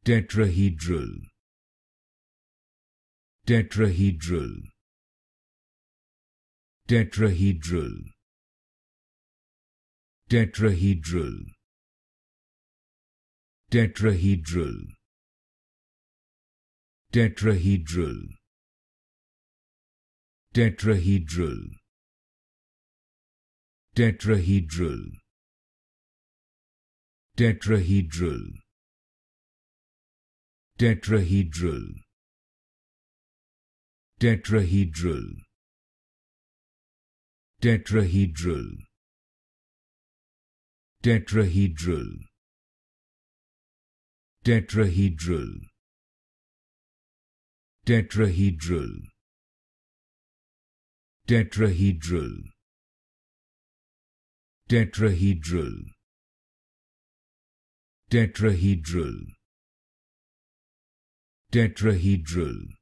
Tetrahedral. Tetrahedral. Tetrahedral. Tetrahedral. Tetrahedral. Tetrahedral. Tetrahedral. Tetrahedral. Tetrahedral. Tetrahedral. Tetrahedral. Tetrahedral. Tetrahedral. Tetrahedral. Tetrahedral. Tetrahedral. Tetrahedral. Tetrahedral. Tetrahedral.